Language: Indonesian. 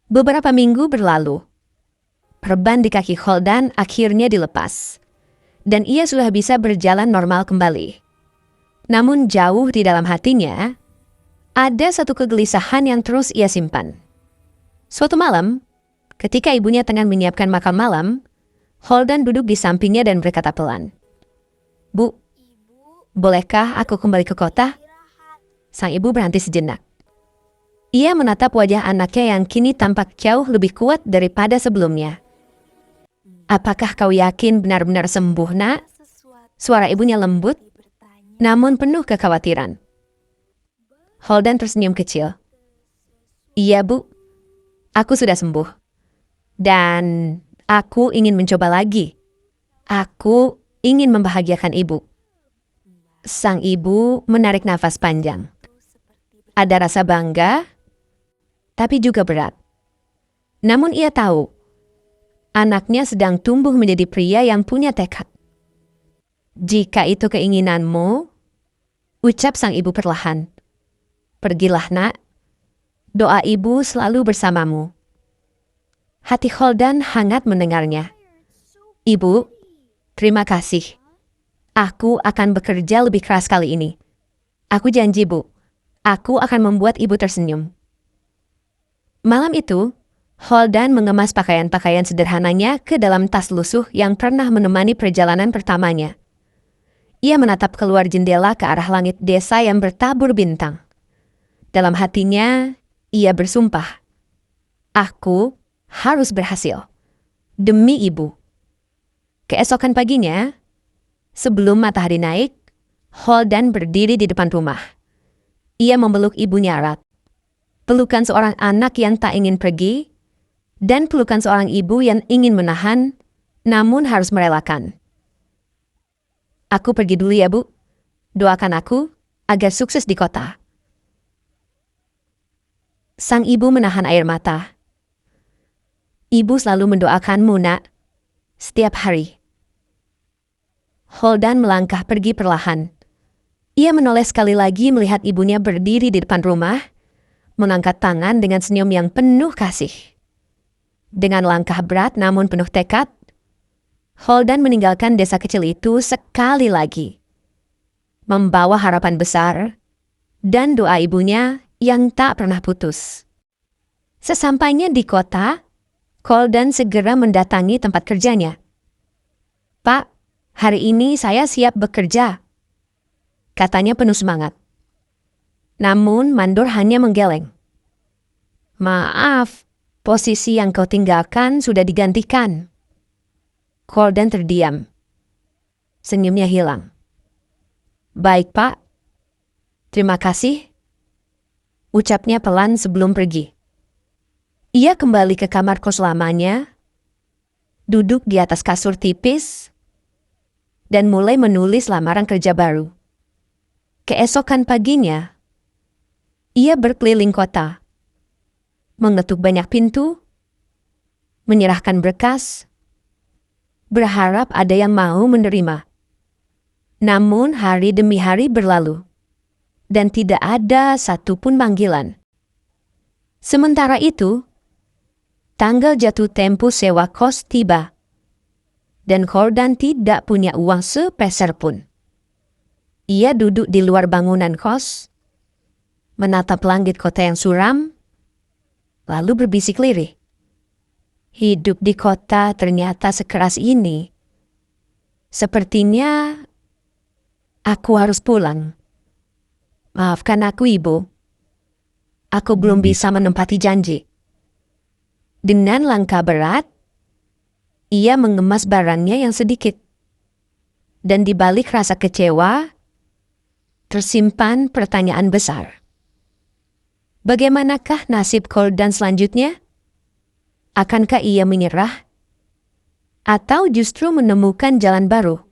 Beberapa minggu berlalu. Perban di kaki Holden akhirnya dilepas, dan ia sudah bisa berjalan normal kembali. Namun jauh di dalam hatinya, ada satu kegelisahan yang terus ia simpan. Suatu malam, ketika ibunya tengah menyiapkan makan malam, Holden duduk di sampingnya dan berkata pelan, "Bu, bolehkah aku kembali ke kota?" Sang ibu berhenti sejenak. Ia menatap wajah anaknya yang kini tampak jauh lebih kuat daripada sebelumnya. "Apakah kau yakin benar-benar sembuh, Nak?" Suara ibunya lembut, namun penuh kekhawatiran. Holden tersenyum kecil. "Iya, Bu. Aku sudah sembuh. Dan aku ingin mencoba lagi. Aku ingin membahagiakan ibu." Sang ibu menarik nafas panjang. Ada rasa bangga, tapi juga berat. Namun ia tahu, anaknya sedang tumbuh menjadi pria yang punya tekad. "Jika itu keinginanmu," ucap sang ibu perlahan, "pergilah, Nak. Doa ibu selalu bersamamu." Hati Holden hangat mendengarnya. "Ibu, terima kasih. Aku akan bekerja lebih keras kali ini. Aku janji, Bu. Aku akan membuat ibu tersenyum." Malam itu, Holden mengemas pakaian-pakaian sederhananya ke dalam tas lusuh yang pernah menemani perjalanan pertamanya. Ia menatap keluar jendela ke arah langit desa yang bertabur bintang. Dalam hatinya, ia bersumpah, "Aku harus berhasil. Demi ibu." Keesokan paginya, sebelum matahari naik, Holden berdiri di depan rumah. Ia memeluk ibunya erat. Pelukan seorang anak yang tak ingin pergi, dan pelukan seorang ibu yang ingin menahan, namun harus merelakan. "Aku pergi dulu ya, Bu. Doakan aku agar sukses di kota." Sang ibu menahan air mata. "Ibu selalu mendoakanmu, Nak. Setiap hari." Holden melangkah pergi perlahan. Ia menoleh sekali lagi melihat ibunya berdiri di depan rumah, mengangkat tangan dengan senyum yang penuh kasih. Dengan langkah berat namun penuh tekad, Holden meninggalkan desa kecil itu sekali lagi, membawa harapan besar dan doa ibunya yang tak pernah putus. Sesampainya di kota, Holden segera mendatangi tempat kerjanya. "Pak, hari ini saya siap bekerja," katanya penuh semangat. Namun mandor hanya menggeleng. "Maaf, posisi yang kau tinggalkan sudah digantikan." Holden terdiam. Senyumnya hilang. "Baik, Pak. Terima kasih," ucapnya pelan sebelum pergi. Ia kembali ke kamar kos lamanya, duduk di atas kasur tipis, dan mulai menulis lamaran kerja baru. Keesokan paginya, ia berkeliling kota, mengetuk banyak pintu, menyerahkan berkas, berharap ada yang mau menerima. Namun hari demi hari berlalu, dan tidak ada satupun panggilan. Sementara itu, tanggal jatuh tempo sewa kos tiba, dan Holden tidak punya uang sepeser pun. Ia duduk di luar bangunan kos, menatap langit kota yang suram, lalu berbisik lirih. Hidup di kota ternyata sekeras ini. Sepertinya aku harus pulang. Maafkan aku, Ibu. Aku belum bisa menempati janji. Dengan langkah berat, ia mengemas barangnya yang sedikit. Dan di balik rasa kecewa, tersimpan pertanyaan besar. Bagaimanakah nasib Holden selanjutnya? Akankah ia menyerah? Atau justru menemukan jalan baru?